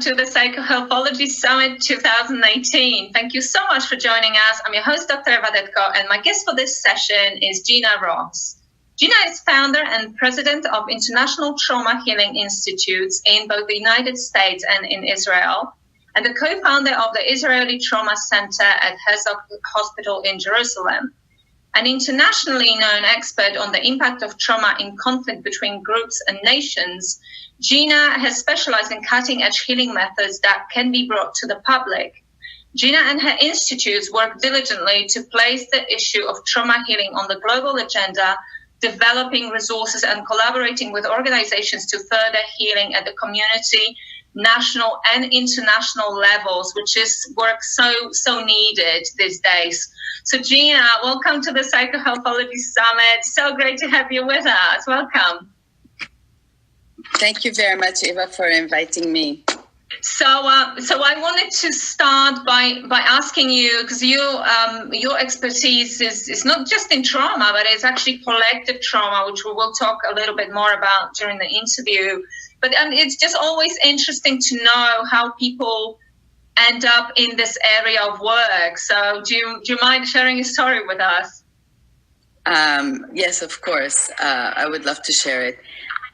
to the Psychohealthology Summit 2018. Thank you so much for joining us. I'm your host, Dr. Eva Detko, and my guest for this session is Gina Ross. Gina is founder and president of International Trauma Healing Institutes in both the United States and in Israel, and the co-founder of the Israeli Trauma Center at Herzog Hospital in Jerusalem. An internationally known expert on the impact of trauma in conflict between groups and nations, Gina has specialized in cutting-edge healing methods that can be brought to the public. Gina and her institutes work diligently to place the issue of trauma healing on the global agenda, developing resources and collaborating with organizations to further healing at the community, national and international levels, which is work so needed these days. So Gina, welcome to the Psychohealthology Summit. So great to have you with us. Welcome. Thank you very much, Eva, for inviting me. So I wanted to start by asking you, because your expertise is not just in trauma, but it's actually collective trauma, which we will talk a little bit more about during the interview. But it's just always interesting to know how people end up in this area of work. So do you mind sharing your story with us? Yes, of course. I would love to share it.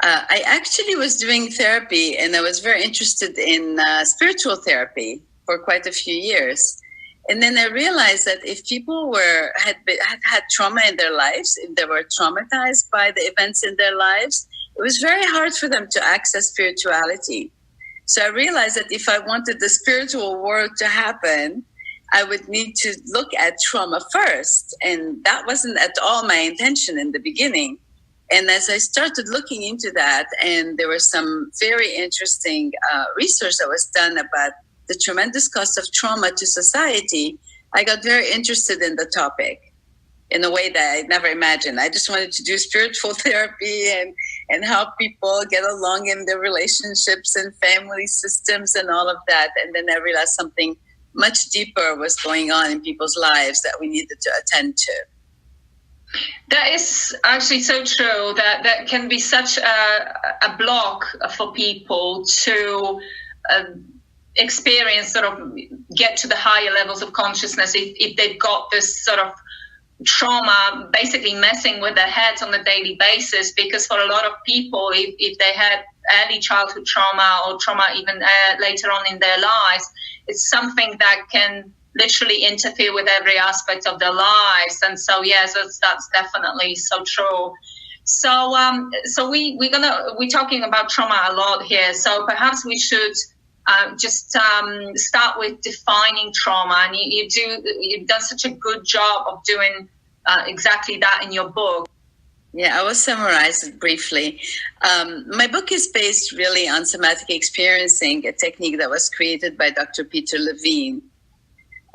I actually was doing therapy, and I was very interested in spiritual therapy for quite a few years. And then I realized that if people had had trauma in their lives, if they were traumatized by the events in their lives, it was very hard for them to access spirituality. So I realized that if I wanted the spiritual work to happen, I would need to look at trauma first. And that wasn't at all my intention in the beginning. And as I started looking into that, and there was some very interesting research that was done about the tremendous cost of trauma to society, I got very interested in the topic in a way that I never imagined. I just wanted to do spiritual therapy and help people get along in their relationships and family systems and all of that. And then I realized something much deeper was going on in people's lives that we needed to attend to. That is actually so true. That can be such a block for people to experience, sort of get to the higher levels of consciousness if they've got this sort of trauma basically messing with their heads on a daily basis. Because for a lot of people, if they had early childhood trauma or trauma even later on in their lives, it's something that can literally interfere with every aspect of their lives. And so yes, that's definitely so true. So we're talking about trauma a lot here, so perhaps we should just start with defining trauma. And you've done such a good job of doing exactly that in your book. Yeah, I will summarize it briefly. My book is based really on somatic experiencing, a technique that was created by Dr. Peter Levine.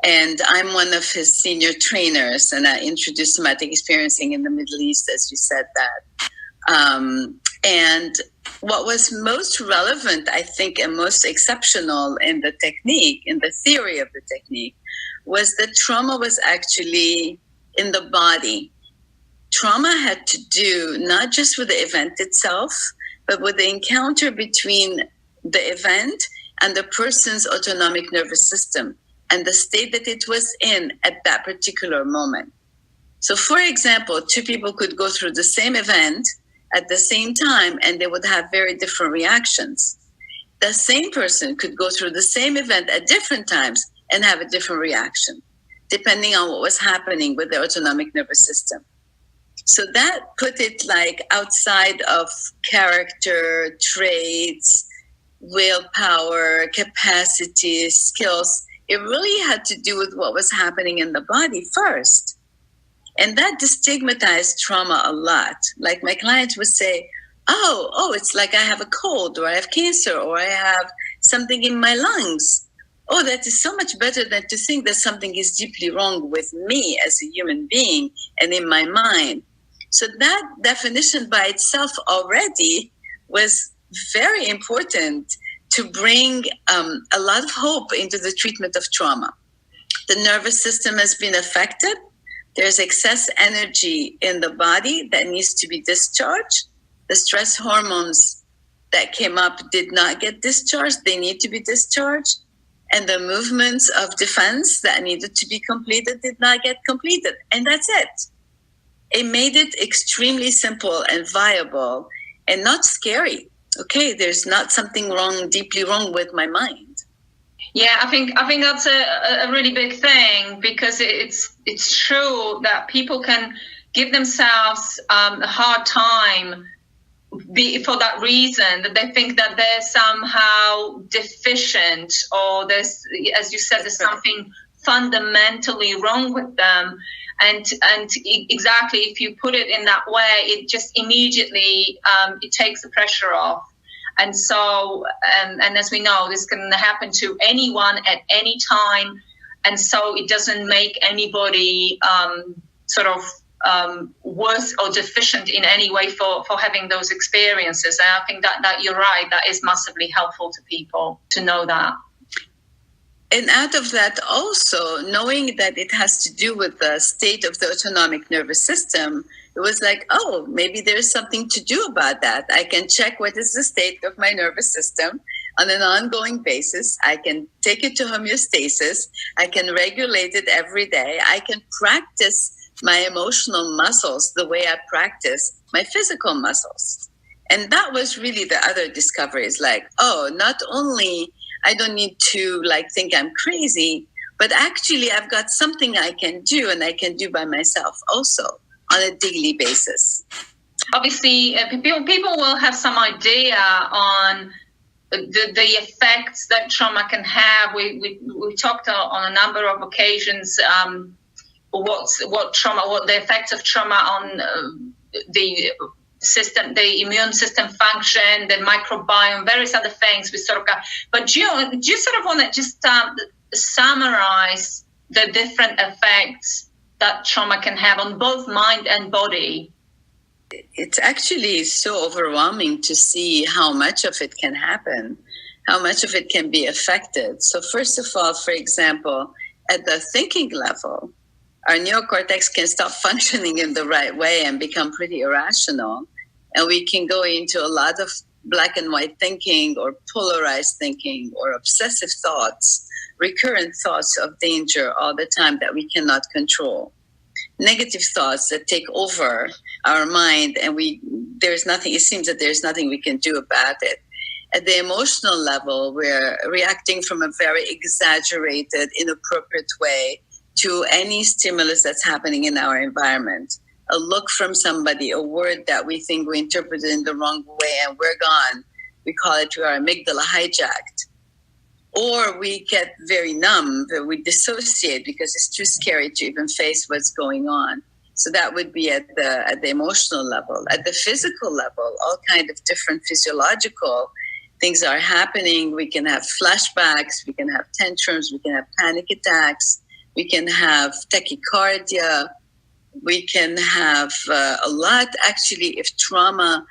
And I'm one of his senior trainers, and I introduced somatic experiencing in the Middle East, as you said that. And what was most relevant, I think, and most exceptional in the technique, in the theory of the technique, was that trauma was actually in the body. Trauma had to do not just with the event itself, but with the encounter between the event and the person's autonomic nervous system and the state that it was in at that particular moment. So, for example, two people could go through the same event at the same time, and they would have very different reactions. The same person could go through the same event at different times and have a different reaction, depending on what was happening with the autonomic nervous system. So that put it like outside of character, traits, willpower, capacity, skills. It really had to do with what was happening in the body first. And that destigmatized trauma a lot. Like my clients would say, oh, it's like I have a cold, or I have cancer, or I have something in my lungs. Oh, that is so much better than to think that something is deeply wrong with me as a human being and in my mind. So that definition by itself already was very important to bring a lot of hope into the treatment of trauma. The nervous system has been affected. There's excess energy in the body that needs to be discharged. The stress hormones that came up did not get discharged. They need to be discharged. And the movements of defense that needed to be completed did not get completed. And that's it. It made it extremely simple and viable and not scary. Okay, there's not something wrong, deeply wrong with my mind. Yeah, I think that's a really big thing, because it's true that people can give themselves a hard time for that reason, that they think that they're somehow deficient, or there's, as you said, there's something fundamentally wrong with them. And exactly, if you put it in that way, it just immediately it takes the pressure off. And so, and as we know, this can happen to anyone at any time. And so it doesn't make anybody sort of worse or deficient in any way for having those experiences. And I think that you're right, that is massively helpful to people to know that. And out of that also, knowing that it has to do with the state of the autonomic nervous system, it was like, oh, maybe there's something to do about that. I can check what is the state of my nervous system on an ongoing basis. I can take it to homeostasis. I can regulate it every day. I can practice my emotional muscles the way I practice my physical muscles. And that was really the other discovery, is like, oh, not only I don't need to think I'm crazy, but actually I've got something I can do, and I can do by myself also on a daily basis. Obviously, people will have some idea on the effects that trauma can have. We talked on a number of occasions what the effects of trauma on the system, the immune system function, the microbiome, various other things we sort of got. But do you sort of want to just summarize the different effects that trauma can have on both mind and body? It's actually so overwhelming to see how much of it can happen, how much of it can be affected. So first of all, for example, at the thinking level, our neocortex can stop functioning in the right way and become pretty irrational. And we can go into a lot of black and white thinking, or polarized thinking, or obsessive thoughts, recurrent thoughts of danger all the time that we cannot control. Negative thoughts that take over our mind, and it seems that there's nothing we can do about it. At the emotional level, we're reacting from a very exaggerated, inappropriate way to any stimulus that's happening in our environment. A look from somebody, a word that we think we interpreted in the wrong way, and we're gone. We call it our amygdala hijacked. Or we get very numb, we dissociate because it's too scary to even face what's going on. So that would be at the emotional level. At the physical level, all kinds of different physiological things are happening. We can have flashbacks, we can have tantrums, we can have panic attacks, we can have tachycardia, we can have a lot. Actually, if trauma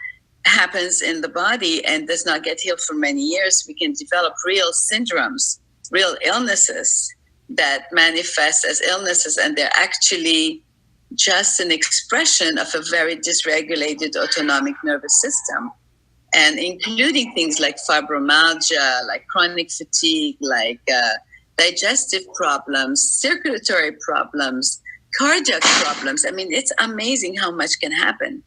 happens in the body and does not get healed for many years, we can develop real syndromes, real illnesses that manifest as illnesses, and they're actually just an expression of a very dysregulated autonomic nervous system, and including things like fibromyalgia, like chronic fatigue, like digestive problems, circulatory problems, cardiac problems. I mean, it's amazing how much can happen.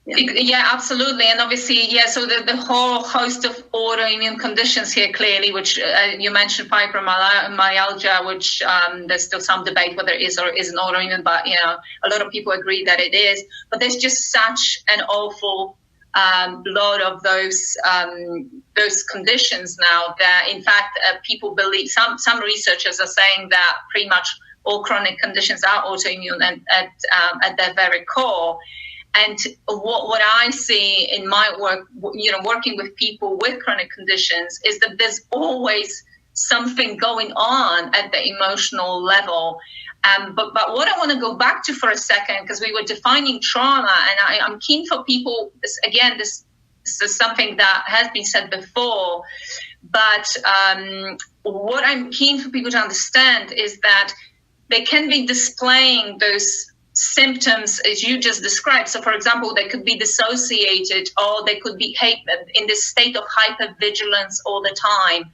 Yeah, absolutely. And obviously, so the whole host of autoimmune conditions here, clearly, which you mentioned fibromyalgia, which there's still some debate whether it is or isn't autoimmune, but, a lot of people agree that it is. But there's just such an awful lot of those conditions now that, in fact, people believe, some researchers are saying that pretty much all chronic conditions are autoimmune and at their very core. And what I see in my work, working with people with chronic conditions, is that there's always something going on at the emotional level. But what I want to go back to for a second, because we were defining trauma, and I'm keen for people, this is something that has been said before, but what I'm keen for people to understand is that they can be displaying those symptoms as you just described. So, for example, they could be dissociated, or they could be in this state of hypervigilance all the time.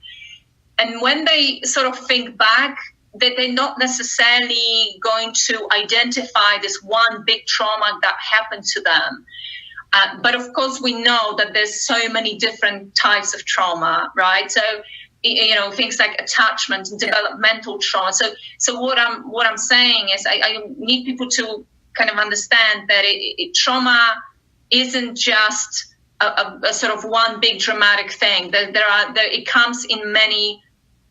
And when they sort of think back, that they're not necessarily going to identify this one big trauma that happened to them. But of course, we know that there's so many different types of trauma, right? So, things like attachment and developmental trauma. So what I'm saying is I need people to kind of understand that trauma isn't just a sort of one big dramatic thing. It comes in many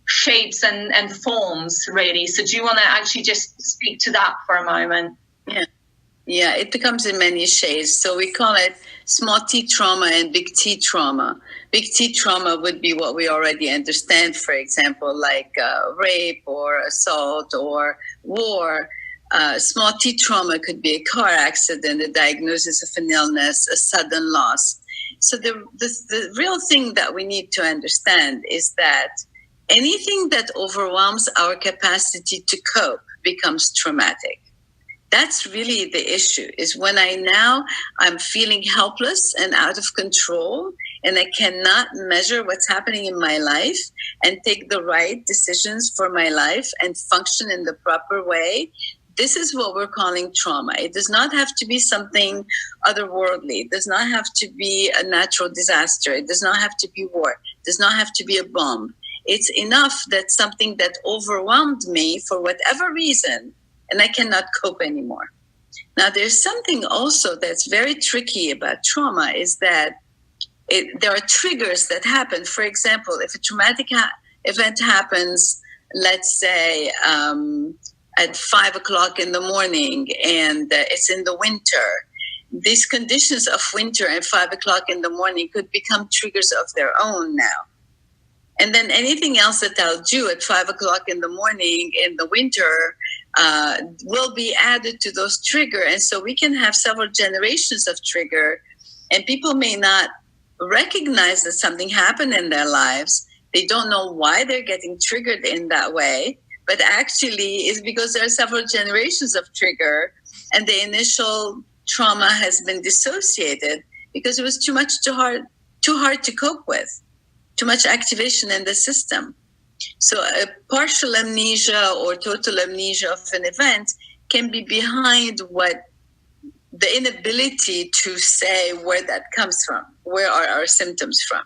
shapes and forms, really. So do you want to actually just speak to that for a moment? Yeah, it becomes in many shades. So we call it small T trauma and big T trauma. Big T trauma would be what we already understand, for example, like rape or assault or war. Small T trauma could be a car accident, a diagnosis of an illness, a sudden loss. So the real thing that we need to understand is that anything that overwhelms our capacity to cope becomes traumatic. That's really the issue, is when I'm feeling helpless and out of control, and I cannot measure what's happening in my life and take the right decisions for my life and function in the proper way. This is what we're calling trauma. It does not have to be something otherworldly. It does not have to be a natural disaster. It does not have to be war. It does not have to be a bomb. It's enough that something that overwhelmed me for whatever reason, and I cannot cope anymore. Now, there's something also that's very tricky about trauma, is that there are triggers that happen. For example, if a traumatic event happens, let's say at 5 o'clock in the morning, and it's in the winter, these conditions of winter and 5 o'clock in the morning could become triggers of their own now. And then anything else that I'll do at 5 o'clock in the morning in the winter will be added to those triggers. And so we can have several generations of trigger, and people may not recognize that something happened in their lives. They don't know why they're getting triggered in that way, but actually it's because there are several generations of trigger, and the initial trauma has been dissociated because it was too hard to cope with, too much activation in the system. So a partial amnesia or total amnesia of an event can be behind what the inability to say where that comes from. Where are our symptoms from?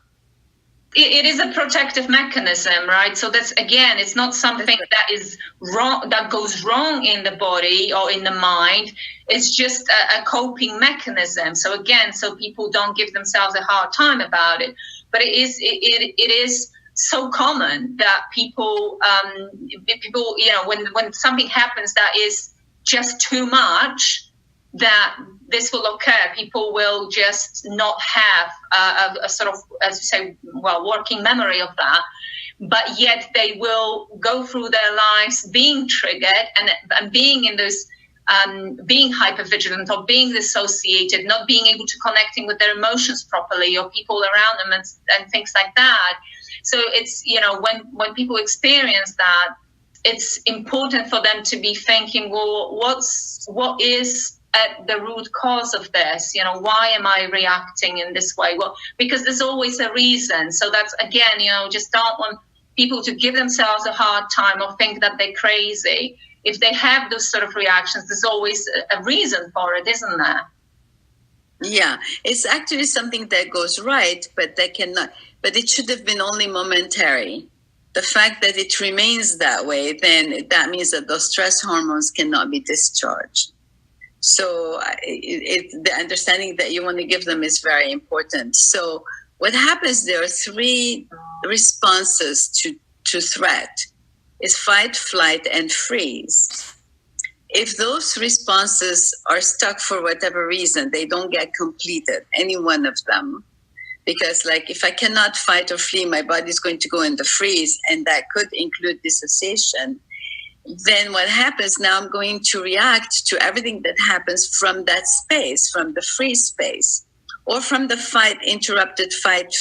It is a protective mechanism, right? So that's, again, it's not something that is wrong, that goes wrong in the body or in the mind. It's just a coping mechanism. So again, so people don't give themselves a hard time about it. But it is so common that people, when something happens that is just too much, that this will occur. People will just not have a sort of, as you say, working memory of that. But yet they will go through their lives being triggered and being in this, being hypervigilant or being dissociated, not being able to connecting with their emotions properly or people around them and things like that. So it's, when people experience that, it's important for them to be thinking, well, what is at the root cause of this? Why am I reacting in this way? Well, because there's always a reason. So that's, again, just don't want people to give themselves a hard time or think that they're crazy. If they have those sort of reactions, there's always a reason for it, isn't there? Yeah, it's actually something that goes right, but it should have been only momentary. The fact that it remains that way, then that means that those stress hormones cannot be discharged. So the understanding that you want to give them is very important. So what happens, there are 3 responses to threat. Is fight, flight, and freeze. If those responses are stuck for whatever reason, they don't get completed, any one of them. Because if I cannot fight or flee, my body's going to go in the freeze, and that could include dissociation. Then what happens, now I'm going to react to everything that happens from that space, from the freeze space, or from the interrupted fight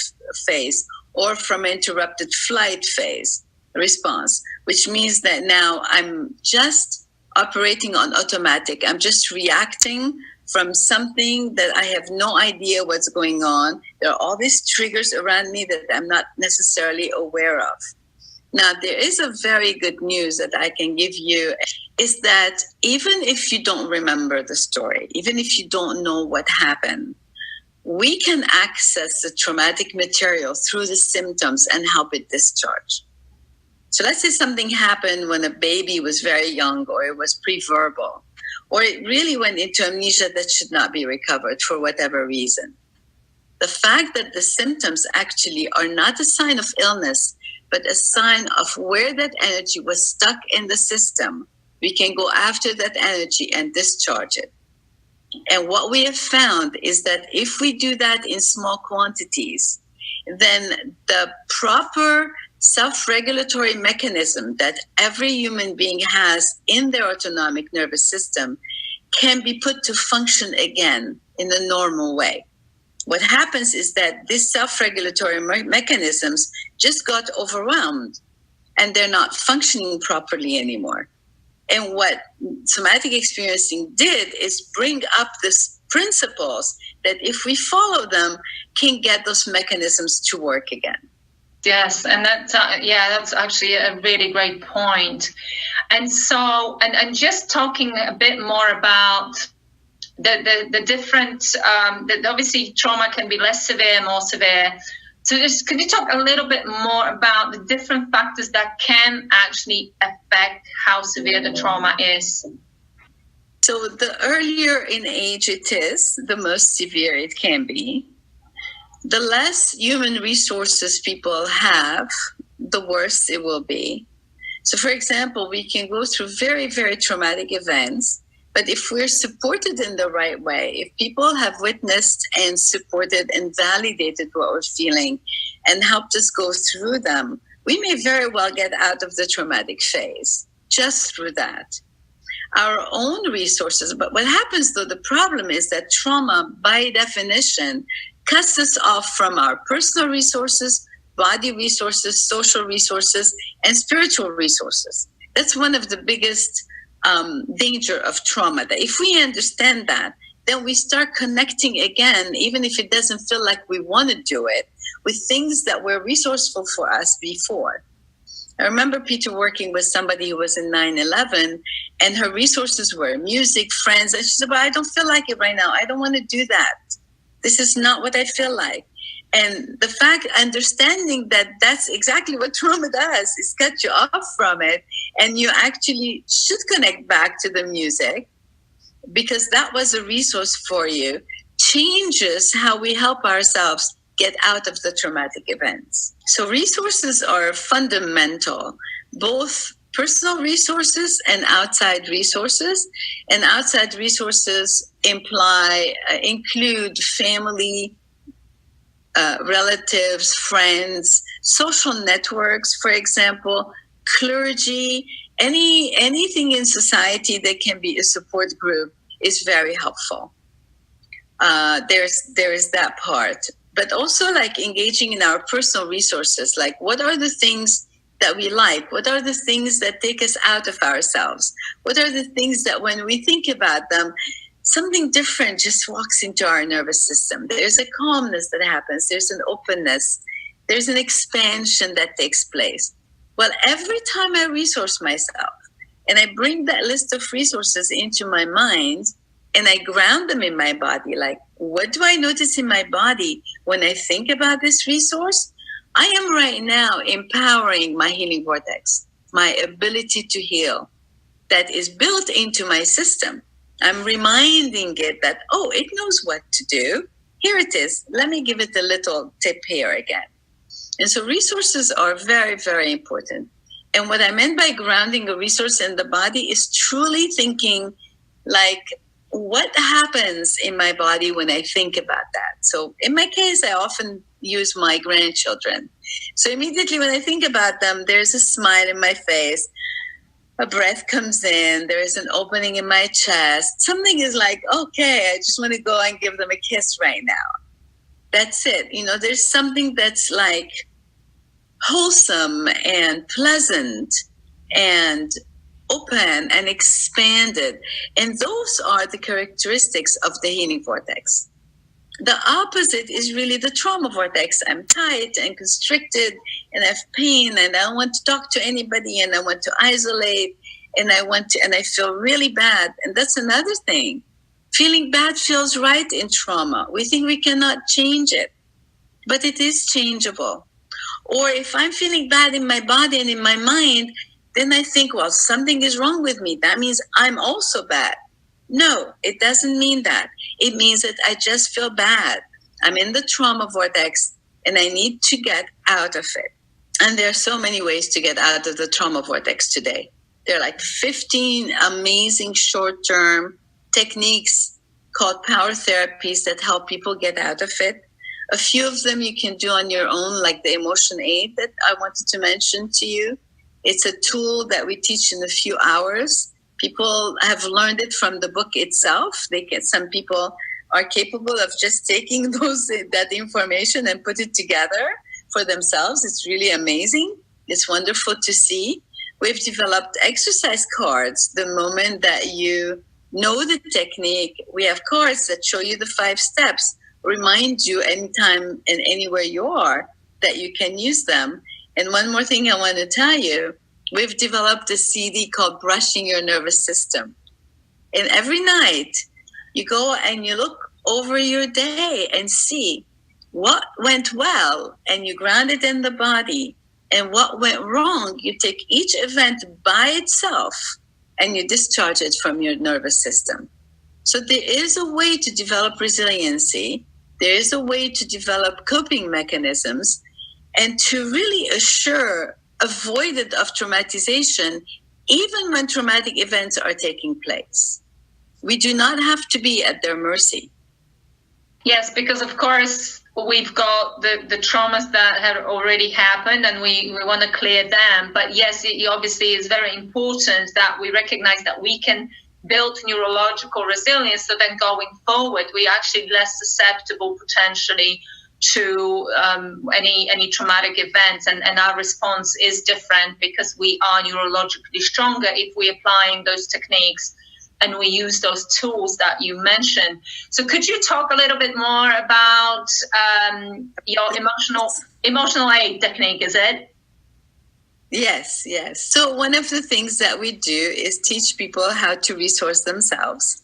phase, or from interrupted flight phase response, which means that now I'm just operating on automatic. I'm just reacting from something that I have no idea what's going on. There are all these triggers around me that I'm not necessarily aware of. Now, there is a very good news that I can give you, is that even if you don't remember the story, even if you don't know what happened, we can access the traumatic material through the symptoms and help it discharge. So let's say something happened when a baby was very young, or it was pre-verbal, or it really went into amnesia that should not be recovered for whatever reason. The fact that the symptoms actually are not a sign of illness, but a sign of where that energy was stuck in the system, we can go after that energy and discharge it. And what we have found is that if we do that in small quantities, then the proper self-regulatory mechanism that every human being has in their autonomic nervous system can be put to function again in a normal way. What happens is that these self-regulatory mechanisms just got overwhelmed and they're not functioning properly anymore. And what somatic experiencing did is bring up these principles that, if we follow them, can get those mechanisms to work again. Yes, and that's actually a really great point. And so, and just talking a bit more about the different, obviously trauma can be less severe, more severe. So just, could you talk a little bit more about the different factors that can actually affect how severe the trauma is? So the earlier in age it is, the most severe it can be. The less human resources people have, the worse it will be. So, for example, we can go through very, very traumatic events, but if we're supported in the right way, if people have witnessed and supported and validated what we're feeling and helped us go through them, we may very well get out of the traumatic phase just through that. Our own resources, but what happens though, the problem is that trauma, by definition, cuts us off from our personal resources, body resources, social resources, and spiritual resources. That's one of the biggest danger of trauma, that if we understand that, then we start connecting again, even if it doesn't feel like we want to do it, with things that were resourceful for us before. I remember Peter working with somebody who was in 9/11, and her resources were music, friends, and she said, but I don't feel like it right now. I don't want to do that. This is not what I feel like. And the fact, understanding that that's exactly what trauma does, is cut you off from it. And you actually should connect back to the music because that was a resource for you, changes how we help ourselves get out of the traumatic events. So resources are fundamental, both personal resources and outside resources. And outside resources include family, relatives, friends, social networks, for example, clergy, anything in society that can be a support group is very helpful. There is that part, but also like engaging in our personal resources, like what are the things that we like? What are the things that take us out of ourselves? What are the things that when we think about them, something different just walks into our nervous system? There's a calmness that happens. There's an openness. There's an expansion that takes place. Well, every time I resource myself and I bring that list of resources into my mind and I ground them in my body, like what do I notice in my body when I think about this resource? I am right now empowering my healing vortex, my ability to heal that is built into my system. I'm reminding it that, oh, it knows what to do. Here it is. Let me give it a little tip here again. And so resources are very, very important. And what I meant by grounding a resource in the body is truly thinking like, what happens in my body when I think about that? So in my case, I often use my grandchildren. So immediately when I think about them, there's a smile in my face. A breath comes in, there is an opening in my chest. Something is like, okay, I just want to go and give them a kiss right now. That's it. You know, there's something that's like wholesome and pleasant and open and expanded. And those are the characteristics of the healing vortex. The opposite is really the trauma vortex. I'm tight and constricted and I have pain and I don't want to talk to anybody and I want to isolate and I feel really bad. And that's another thing. Feeling bad feels right in trauma. We think we cannot change it, but it is changeable. Or if I'm feeling bad in my body and in my mind, then I think, well, something is wrong with me. That means I'm also bad. No, it doesn't mean that. It means that I just feel bad. I'm in the trauma vortex and I need to get out of it. And there are so many ways to get out of the trauma vortex today. There are like 15 amazing short-term techniques called power therapies that help people get out of it. A few of them you can do on your own, like the emotion aid that I wanted to mention to you. It's a tool that we teach in a few hours. People have learned it from the book itself. Some people are capable of just taking that information and put it together for themselves. It's really amazing. It's wonderful to see. We've developed exercise cards. The moment that you know the technique, we have cards that show you the 5 steps, remind you anytime and anywhere you are that you can use them. And one more thing I want to tell you, we've developed a CD called Brushing Your Nervous System. And every night you go and you look over your day and see what went well and you ground it in the body, and what went wrong, you take each event by itself and you discharge it from your nervous system. So there is a way to develop resiliency. There is a way to develop coping mechanisms and to really assure avoidance of traumatization, even when traumatic events are taking place. We do not have to be at their mercy. Yes, because of course we've got the traumas that have already happened and we want to clear them. But yes, it obviously is very important that we recognize that we can build neurological resilience, so then going forward, we're actually less susceptible potentially to any traumatic events, and our response is different because we are neurologically stronger if we're applying those techniques and we use those tools that you mentioned. So could you talk a little bit more about your emotional aid technique, is it? Yes. So one of the things that we do is teach people how to resource themselves.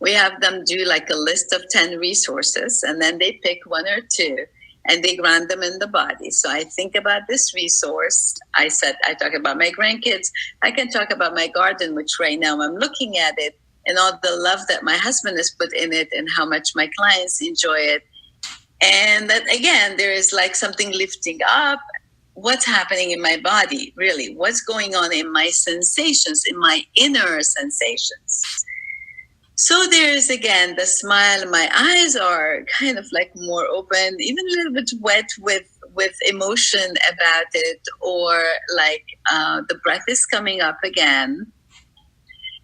We have them do like a list of 10 resources, and then they pick 1 or 2 and they ground them in the body. So I think about this resource. I talk about my grandkids. I can talk about my garden, which right now I'm looking at it, and all the love that my husband has put in it and how much my clients enjoy it. And that, again, there is like something lifting up. What's happening in my body, really? What's going on in my sensations, in my inner sensations? So there's, again, the smile. My eyes are kind of like more open, even a little bit wet with emotion about it, or like the breath is coming up again.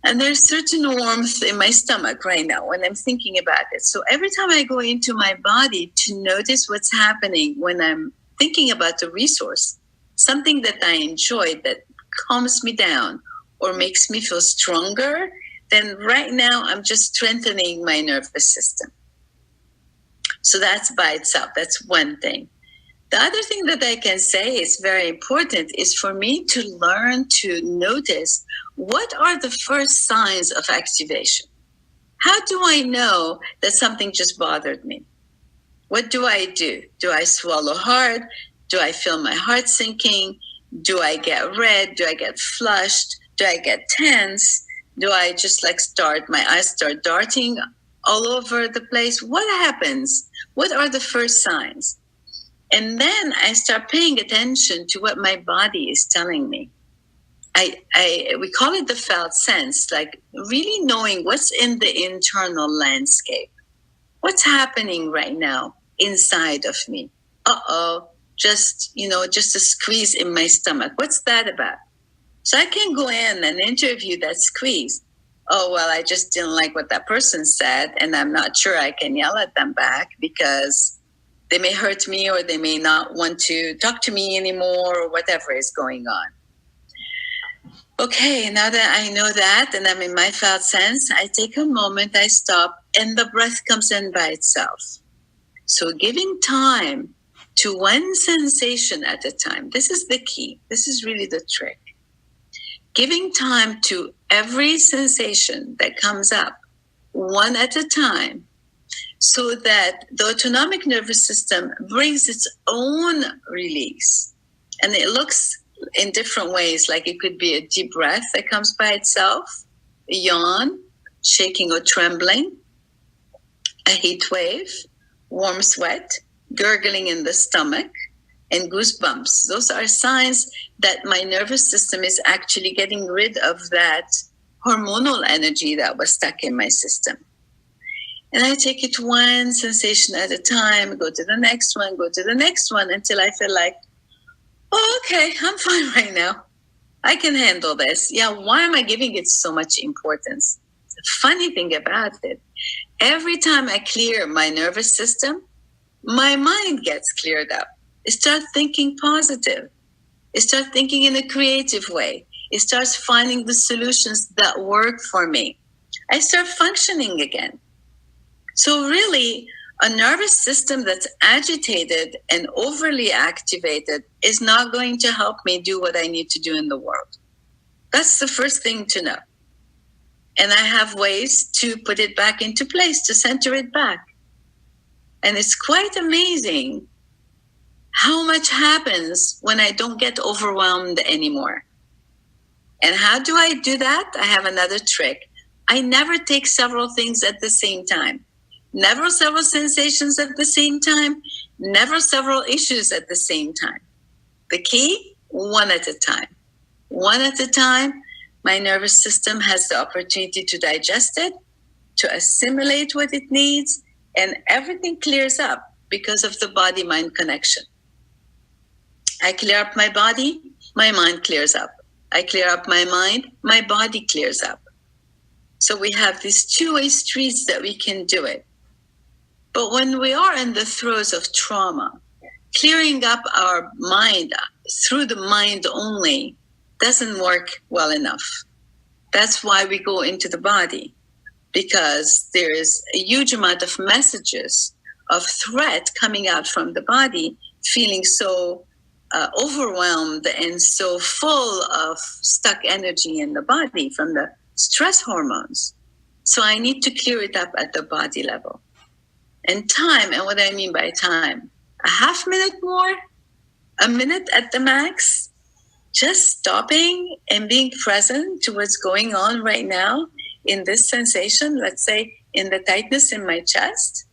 And there's certain warmth in my stomach right now when I'm thinking about it. So every time I go into my body to notice what's happening when I'm thinking about the resource, something that I enjoy that calms me down or makes me feel stronger, then right now I'm just strengthening my nervous system. So that's by itself. That's one thing. The other thing that I can say is very important is for me to learn to notice what are the first signs of activation. How do I know that something just bothered me? What do I do? Do I swallow hard? Do I feel my heart sinking? Do I get red? Do I get flushed? Do I get tense? Do I just like my eyes start darting all over the place? What happens? What are the first signs? And then I start paying attention to what my body is telling me. We call it the felt sense, like really knowing what's in the internal landscape. What's happening right now inside of me? Just a squeeze in my stomach. What's that about? So I can go in and interview that squeeze. Oh, well, I just didn't like what that person said, and I'm not sure I can yell at them back because they may hurt me or they may not want to talk to me anymore or whatever is going on. Okay, now that I know that and I'm in my felt sense, I take a moment, I stop, and the breath comes in by itself. So giving time to one sensation at a time. This is the key. This is really the trick. Giving time to every sensation that comes up, one at a time, so that the autonomic nervous system brings its own release. And it looks in different ways, like it could be a deep breath that comes by itself, a yawn, shaking or trembling, a heat wave, warm sweat, gurgling in the stomach, and goosebumps. Those are signs that my nervous system is actually getting rid of that hormonal energy that was stuck in my system. And I take it one sensation at a time, go to the next one, go to the next one, until I feel like, oh, okay, I'm fine right now. I can handle this. Yeah, why am I giving it so much importance? The funny thing about it, every time I clear my nervous system, my mind gets cleared up. It starts thinking positive. It starts thinking in a creative way. It starts finding the solutions that work for me. I start functioning again. So really, a nervous system that's agitated and overly activated is not going to help me do what I need to do in the world. That's the first thing to know. And I have ways to put it back into place, to center it back. And it's quite amazing how much happens when I don't get overwhelmed anymore. And how do I do that? I have another trick. I never take several things at the same time. Never several sensations at the same time. Never several issues at the same time. The key, one at a time. One at a time, my nervous system has the opportunity to digest it, to assimilate what it needs, and everything clears up because of the body-mind connection. I clear up my body, my mind clears up. I clear up my mind, my body clears up. So we have these two-way streets that we can do it. But when we are in the throes of trauma, clearing up our mind through the mind only doesn't work well enough. That's why we go into the body, because there is a huge amount of messages of threat coming out from the body, feeling so overwhelmed and so full of stuck energy in the body from the stress hormones. So I need to clear it up at the body level. And time, and what I mean by time, a half minute more, a minute at the max, just stopping and being present to what's going on right now in this sensation, let's say in the tightness in my chest,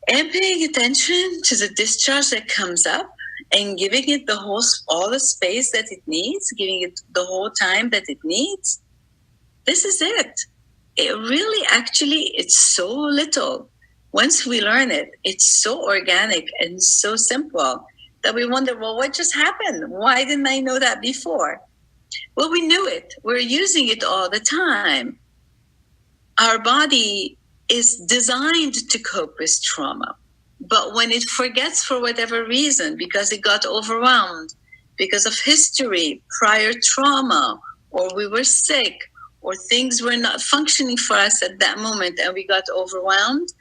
and paying attention to the discharge that comes up and giving it all the space that it needs, giving it the whole time that it needs. This is it. It really, actually, it's so little. Once we learn it, it's so organic and so simple that we wonder, well, what just happened? Why didn't I know that before? Well, we knew it. We're using it all the time. Our body is designed to cope with trauma. But when it forgets for whatever reason, because it got overwhelmed, because of history, prior trauma, or we were sick, or things were not functioning for us at that moment and we got overwhelmed,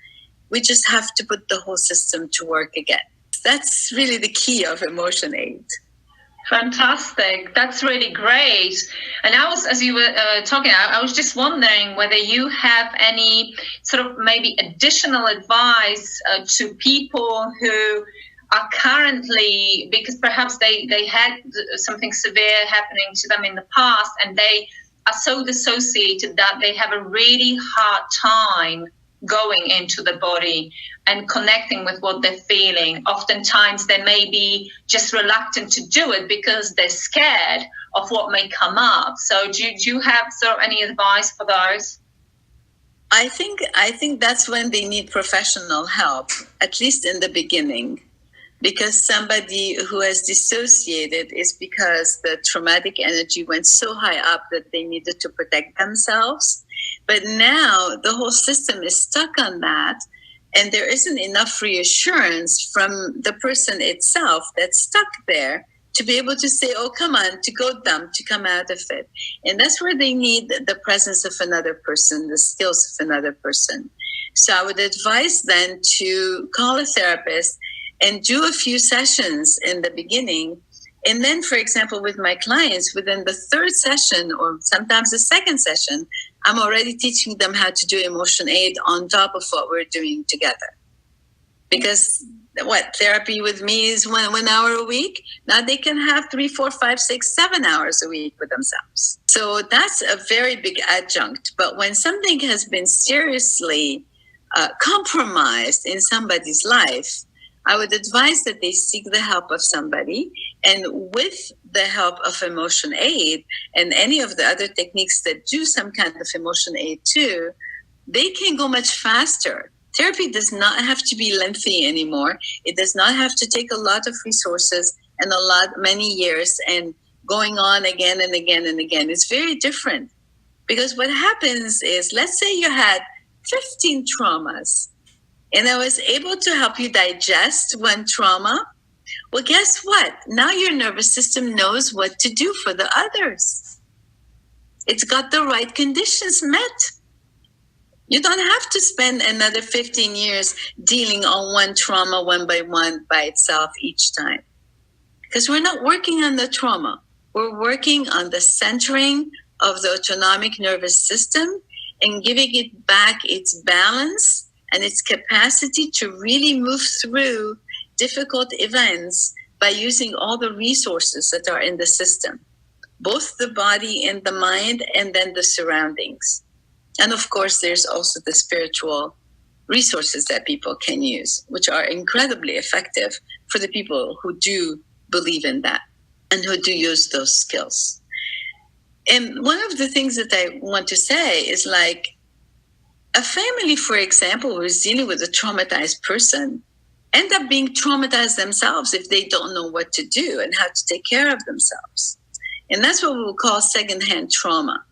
we just have to put the whole system to work again. That's really the key of Emotion 8. Fantastic. That's really great. And I was, as you were talking, I was just wondering whether you have any sort of maybe additional advice to people who are currently, because perhaps they had something severe happening to them in the past and they are so dissociated that they have a really hard time going into the body and connecting with what they're feeling. Oftentimes they may be just reluctant to do it because they're scared of what may come up. So do you have sort of any advice for those? I think that's when they need professional help, at least in the beginning, because somebody who has dissociated is because the traumatic energy went so high up that they needed to protect themselves. But now the whole system is stuck on that, and there isn't enough reassurance from the person itself that's stuck there to be able to say, oh, come on, to go dumb, to come out of it. And that's where they need the presence of another person, the skills of another person. So I would advise then to call a therapist and do a few sessions in the beginning. And then, for example, with my clients, within the third session or sometimes the second session, I'm already teaching them how to do emotion aid on top of what we're doing together. Because therapy with me is 1 hour a week. Now they can have 3, 4, 5, 6, 7 hours a week with themselves. So that's a very big adjunct. But when something has been seriously compromised in somebody's life, I would advise that they seek the help of somebody. And with the help of emotion aid and any of the other techniques that do some kind of emotion aid too, they can go much faster. Therapy does not have to be lengthy anymore. It does not have to take a lot of resources and many years and going on again and again and again. It's very different. Because what happens is, let's say you had 15 traumas, and I was able to help you digest one trauma. Well, guess what? Now your nervous system knows what to do for the others. It's got the right conditions met. You don't have to spend another 15 years dealing on one trauma one by one by itself each time. Because we're not working on the trauma. We're working on the centering of the autonomic nervous system and giving it back its balance and its capacity to really move through difficult events by using all the resources that are in the system, both the body and the mind, and then the surroundings. And of course, there's also the spiritual resources that people can use, which are incredibly effective for the people who do believe in that and who do use those skills. And one of the things that I want to say is, like, a family, for example, who is dealing with a traumatized person end up being traumatized themselves if they don't know what to do and how to take care of themselves. And that's what we'll call secondhand trauma.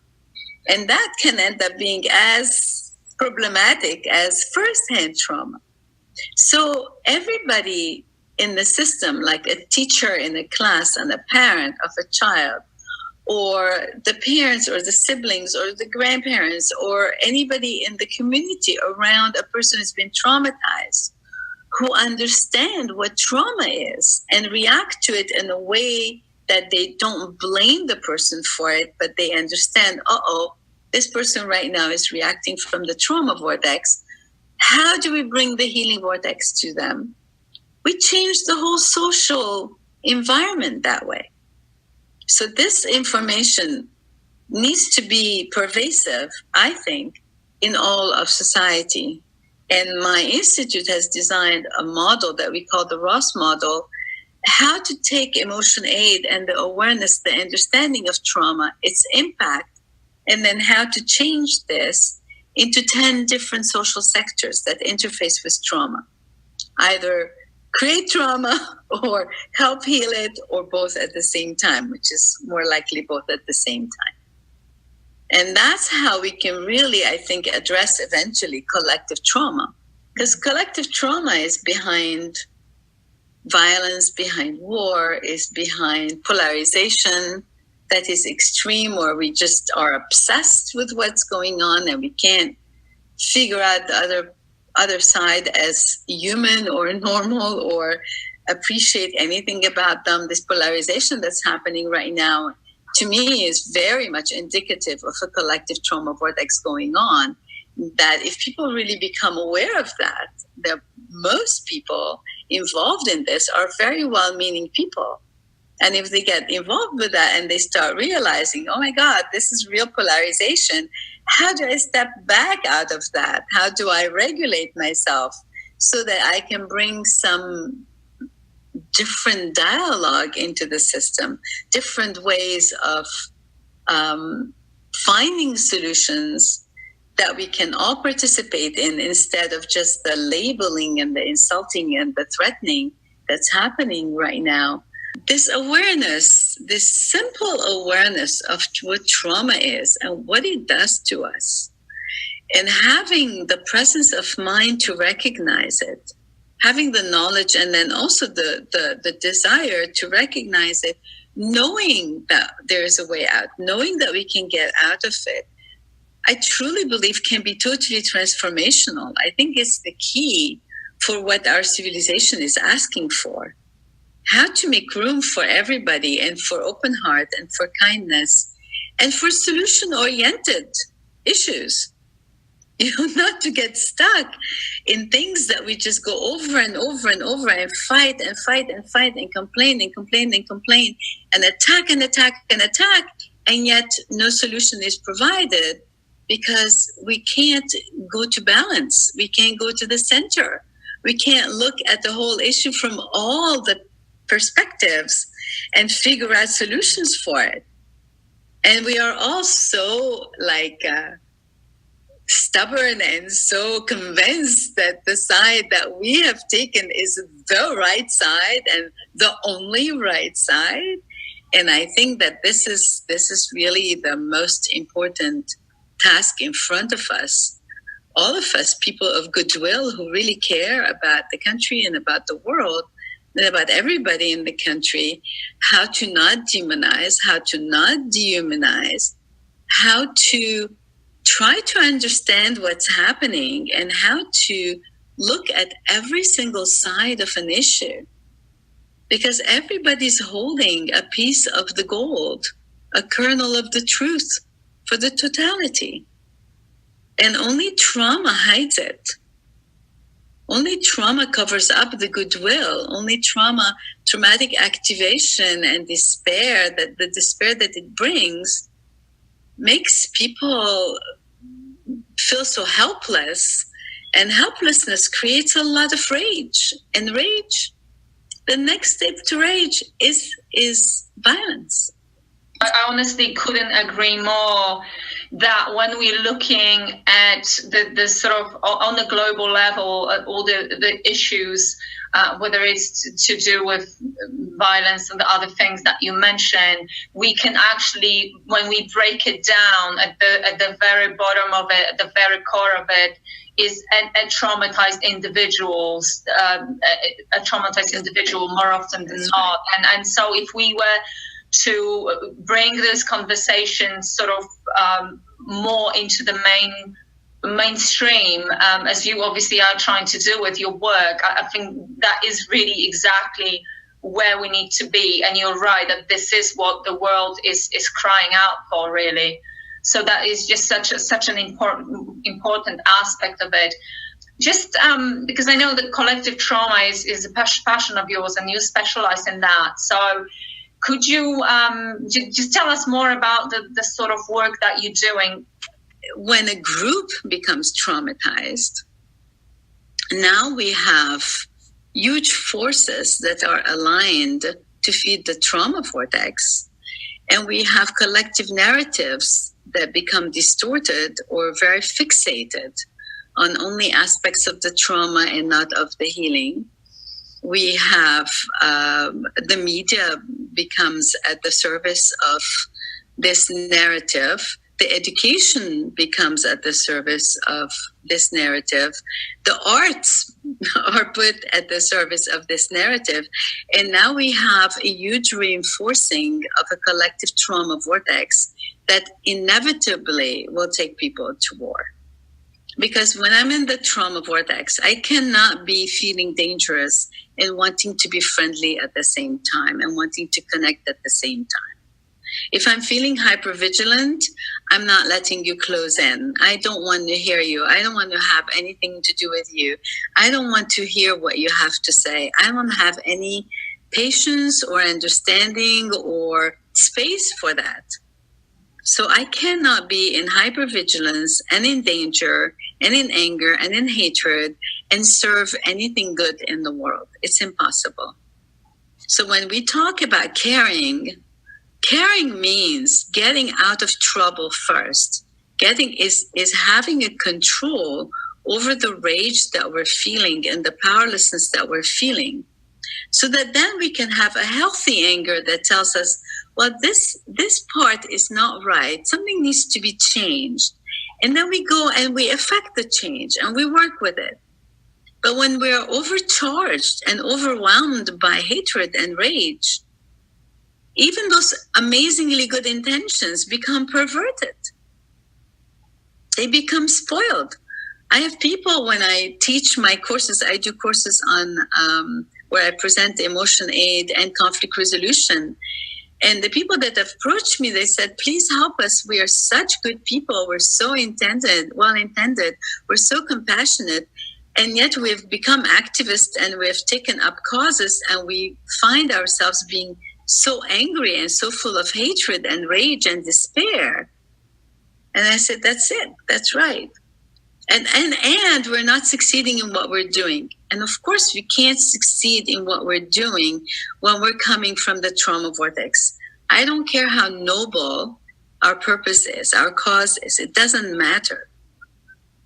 And that can end up being as problematic as firsthand trauma. So everybody in the system, like a teacher in a class and a parent of a child, or the parents or the siblings or the grandparents or anybody in the community around a person who's been traumatized, who understand what trauma is and react to it in a way that they don't blame the person for it, but they understand, this person right now is reacting from the trauma vortex. How do we bring the healing vortex to them? We change the whole social environment that way. So this information needs to be pervasive, I think, in all of society. And my institute has designed a model that we call the Ross model, how to take emotion aid and the awareness, the understanding of trauma, its impact, and then how to change this into 10 different social sectors that interface with trauma. Either create trauma or help heal it, or both at the same time, which is more likely both at the same time. And that's how we can really, I think, address eventually collective trauma. Because collective trauma is behind violence, behind war, is behind polarization that is extreme, where we just are obsessed with what's going on and we can't figure out the other side as human or normal or appreciate anything about them. This polarization that's happening right now, to me, is very much indicative of a collective trauma vortex going on, that if people really become aware of that most people involved in this are very well-meaning people. And if they get involved with that and they start realizing, oh my God, this is real polarization, how do I step back out of that? How do I regulate myself so that I can bring some different dialogue into the system, different ways of finding solutions that we can all participate in, instead of just the labeling and the insulting and the threatening that's happening right now. This awareness, this simple awareness of what trauma is and what it does to us, and having the presence of mind to recognize it, having the knowledge, and then also the desire to recognize it, knowing that there is a way out, knowing that we can get out of it, I truly believe can be totally transformational. I think it's the key for what our civilization is asking for. How to make room for everybody, and for open heart, and for kindness, and for solution-oriented issues. Not to get stuck in things that we just go over and over and over and fight and fight and fight and complain and complain and complain and attack and attack and attack, and yet no solution is provided because we can't go to balance. We can't go to the center. We can't look at the whole issue from all the perspectives and figure out solutions for it. And we are all so stubborn and so convinced that the side that we have taken is the right side and the only right side. And I think that this is really the most important task in front of us. All of us, people of goodwill who really care about the country and about the world and about everybody in the country, how to not demonize, how to not dehumanize, how to try to understand what's happening, and how to look at every single side of an issue. Because everybody's holding a piece of the gold, a kernel of the truth for the totality. And only trauma hides it. Only trauma covers up the goodwill. Only traumatic activation and despair, that the despair that it brings, makes people feel so helpless. And helplessness creates a lot of rage. And rage, the next step to rage is violence. I honestly couldn't agree more that when we're looking at the sort of on the global level, all the issues, whether it's to do with violence and the other things that you mentioned, we can actually, when we break it down at the very bottom of it, at the very core of it, is a traumatized individuals, a traumatized individual more often than not. And so if we were to bring this conversation sort of more into the mainstream, as you obviously are trying to do with your work, I think that is really exactly where we need to be. And you're right that this is what the world is crying out for, really. So that is just such an important aspect of it. Just because I know that collective trauma is a passion of yours, and you specialize in that. So could you just tell us more about the sort of work that you're doing? When a group becomes traumatized, now we have huge forces that are aligned to feed the trauma vortex. And we have collective narratives that become distorted or very fixated on only aspects of the trauma and not of the healing. We have the media becomes at the service of this narrative. The education becomes at the service of this narrative. The arts are put at the service of this narrative. And now we have a huge reinforcing of a collective trauma vortex that inevitably will take people to war. Because when I'm in the trauma vortex, I cannot be feeling dangerous and wanting to be friendly at the same time and wanting to connect at the same time. If I'm feeling hypervigilant, I'm not letting you close in. I don't want to hear you. I don't want to have anything to do with you. I don't want to hear what you have to say. I don't have any patience or understanding or space for that. So I cannot be in hypervigilance and in danger and in anger and in hatred and serve anything good in the world. It's impossible. So when we talk about caring means getting out of trouble first. Getting is having a control over the rage that we're feeling and the powerlessness that we're feeling. So that then we can have a healthy anger that tells us, well, this part is not right. Something needs to be changed. And then we go and we affect the change and we work with it. But when we are overcharged and overwhelmed by hatred and rage, even those amazingly good intentions become perverted. They become spoiled. I have people, when I teach my courses, I do courses on where I present emotion aid and conflict resolution. And the people that approached me, they said, please help us. We are such good people. We're so well-intended. We're so compassionate. And yet we've become activists and we've taken up causes, and we find ourselves being so angry and so full of hatred and rage and despair. And I said, that's it. That's right. And we're not succeeding in what we're doing. And of course, we can't succeed in what we're doing when we're coming from the trauma vortex. I don't care how noble our purpose is, our cause is. It doesn't matter.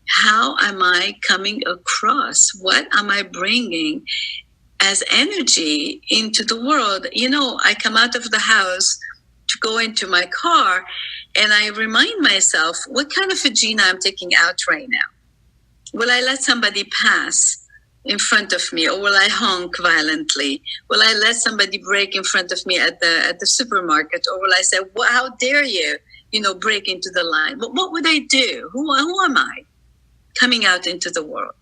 How am I coming across? What am I bringing as energy into the world? You know, I come out of the house to go into my car, and I remind myself, what kind of a Gina I'm taking out right now? Will I let somebody pass in front of me, or will I honk violently? Will I let somebody break in front of me at the supermarket, or will I say, well, how dare you, break into the line? What would I do? Who am I coming out into the world?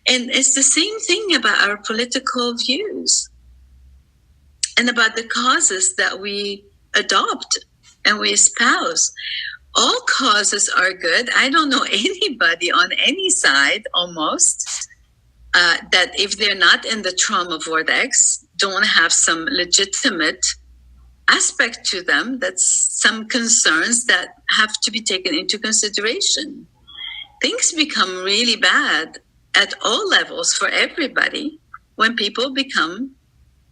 And it's the same thing about our political views and about the causes that we adopt and we espouse. All causes are good. I don't know anybody on any side almost that if they're not in the trauma vortex, don't have some legitimate aspect to them, that's some concerns that have to be taken into consideration. Things become really bad at all levels for everybody when people become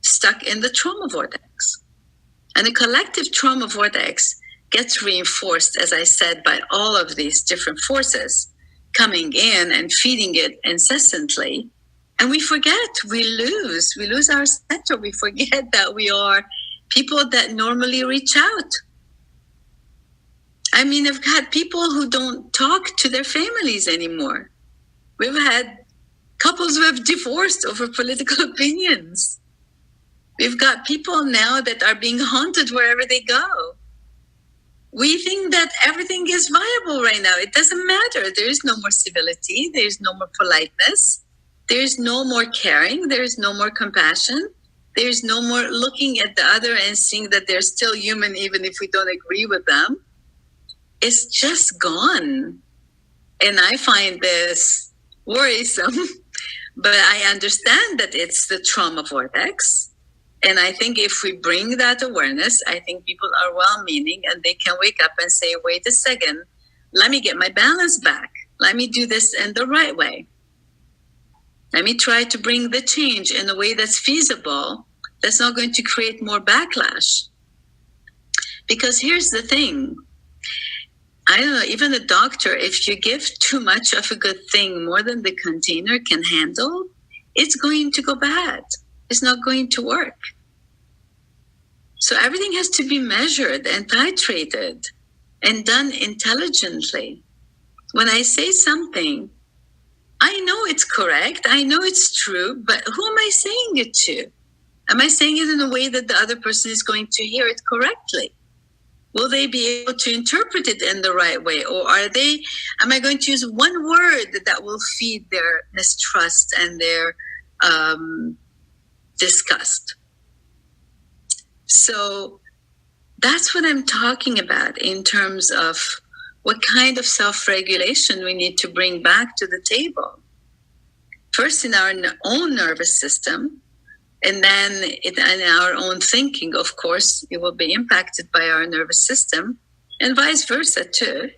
stuck in the trauma vortex. And the collective trauma vortex gets reinforced, as I said, by all of these different forces coming in and feeding it incessantly. And we forget, we lose our center. We forget that we are people that normally reach out. I mean, I've had people who don't talk to their families anymore. We've had couples who have divorced over political opinions. We've got people now that are being haunted wherever they go. We think that everything is viable right now. It doesn't matter. There is no more civility. There is no more politeness. There is no more caring. There is no more compassion. There is no more looking at the other and seeing that they're still human even if we don't agree with them. It's just gone. And I find this worrisome, but I understand that it's the trauma vortex. And I think if we bring that awareness, I think people are well-meaning and they can wake up and say, wait a second, let me get my balance back. Let me do this in the right way. Let me try to bring the change in a way that's feasible, that's not going to create more backlash. Because here's the thing. I don't know, even a doctor, if you give too much of a good thing, more than the container can handle, it's going to go bad. It's not going to work. So everything has to be measured and titrated and done intelligently. When I say something, I know it's correct, I know it's true, but who am I saying it to? Am I saying it in a way that the other person is going to hear it correctly? Will they be able to interpret it in the right way? Or am I going to use one word that will feed their mistrust and their disgust? So that's what I'm talking about in terms of what kind of self-regulation we need to bring back to the table. First in our own nervous system, and then in our own thinking, of course, it will be impacted by our nervous system, and vice versa too.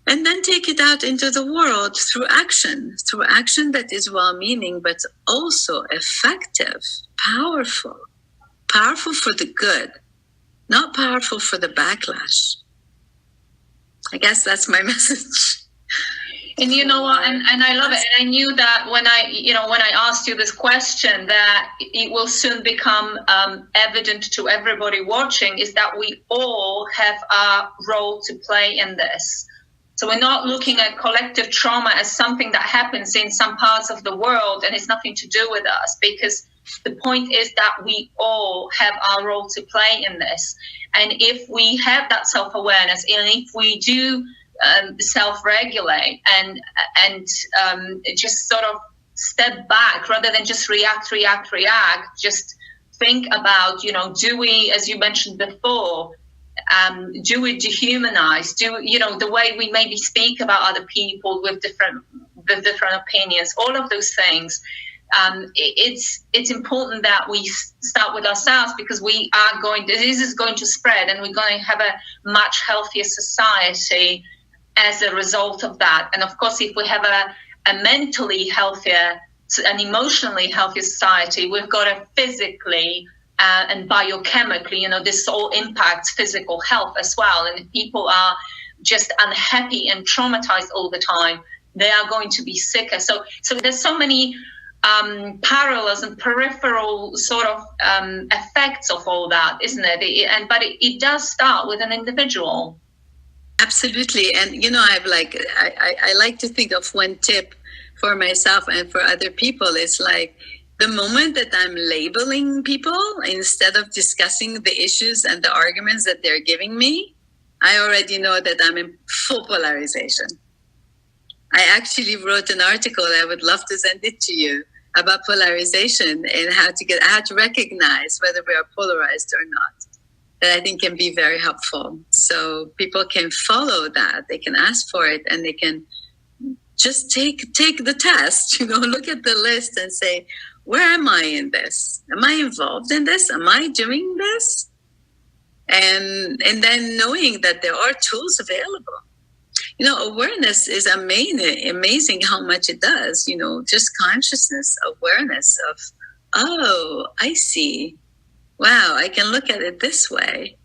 And then take it out into the world through action that is well-meaning, but also effective, powerful for the good, not powerful for the backlash. I guess that's my message. And you know what, and I love it. And I knew that when I asked you this question, that it will soon become evident to everybody watching, is that we all have a role to play in this. So we're not looking at collective trauma as something that happens in some parts of the world and it's nothing to do with us, because the point is that we all have our role to play in this. And if we have that self-awareness, and if we do self-regulate and just sort of step back rather than just react, just think about, do we, as you mentioned before, do we dehumanize? The way we maybe speak about other people with different opinions, all of those things. It's important that we start with ourselves, because this is going to spread, and we're going to have a much healthier society as a result of that. And of course, if we have a mentally healthier, an emotionally healthier society, we've got a physically and biochemically, this all impacts physical health as well. And if people are just unhappy and traumatized all the time, they are going to be sicker. So there's so many parallels and peripheral sort of effects of all that, isn't it? But it does start with an individual. Absolutely. And, I like to think of one tip for myself and for other people. It's like the moment that I'm labeling people instead of discussing the issues and the arguments that they're giving me, I already know that I'm in full polarization. I actually wrote an article, I would love to send it to you, about polarization and how to recognize whether we are polarized or not. That I think can be very helpful. So people can follow that, they can ask for it, and they can just take the test, look at the list and say, where am I in this? Am I involved in this? Am I doing this? And then knowing that there are tools available. Awareness is amazing how much it does, just consciousness, awareness of, oh, I see. Wow, I can look at it this way.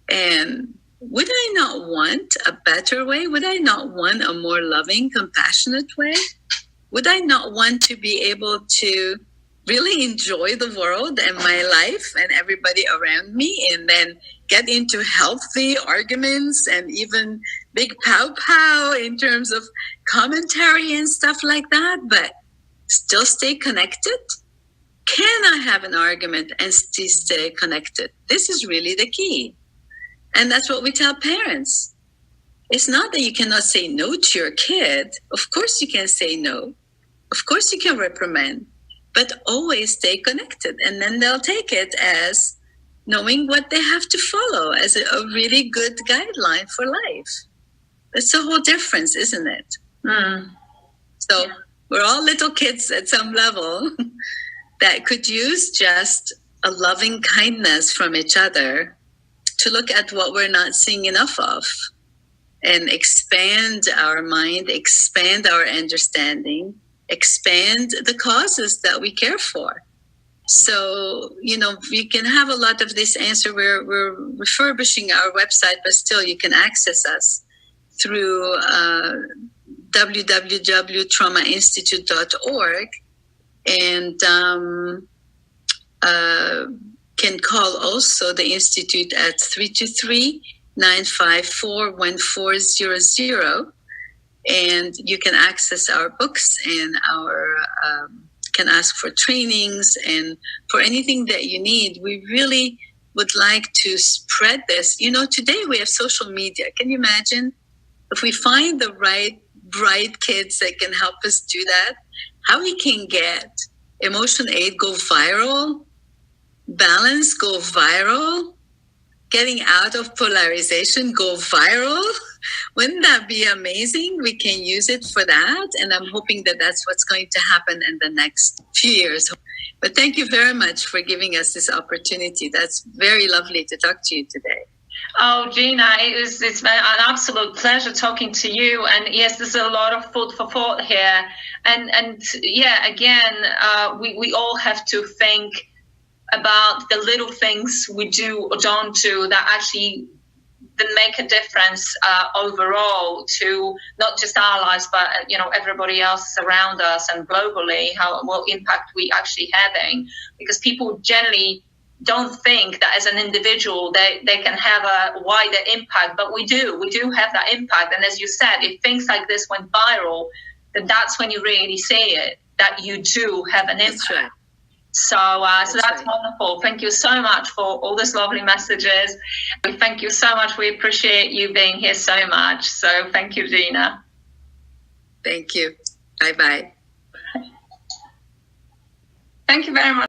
And would I not want a better way? Would I not want a more loving, compassionate way? Would I not want to be able to really enjoy the world and my life and everybody around me, and then get into healthy arguments and even big pow in terms of commentary and stuff like that, but still stay connected? Can I have an argument and still stay connected? This is really the key. And that's what we tell parents. It's not that you cannot say no to your kid. Of course you can say no. Of course you can reprimand. But always stay connected. And then they'll take it as knowing what they have to follow as a really good guideline for life. That's the whole difference, isn't it? So we're all little kids at some level that could use just a loving kindness from each other to look at what we're not seeing enough of and expand our mind, expand our understanding, expand the causes that we care for. So, you can have a lot of this answer. We're refurbishing our website, but still you can access us through www.traumainstitute.org, and can call also the Institute at 323-954-1400. And you can access our books and can ask for trainings and for anything that you need. We really would like to spread this. Today we have social media. Can you imagine if we find the right, bright kids that can help us do that? How we can get Emotion Aid go viral, balance go viral, getting out of polarization go viral. Wouldn't that be amazing? We can use it for that. And I'm hoping that that's what's going to happen in the next few years. But thank you very much for giving us this opportunity. That's very lovely to talk to you today. Oh, Gina, it's been an absolute pleasure talking to you. And yes, there's a lot of food for thought here. And yeah, again, we all have to think about the little things we do or don't do that actually that make a difference overall to not just our lives, but everybody else around us and globally, what impact we actually having. Because people generally don't think that as an individual they can have a wider impact, but we do have that impact. And as you said, if things like this went viral, then that's when you really see it, that you do have an impact. That's right. So that's right. Wonderful. Thank you so much for all these lovely messages. Thank you so much. We appreciate you being here so much. So thank you, Gina. Thank you. Bye-bye. Thank you very much.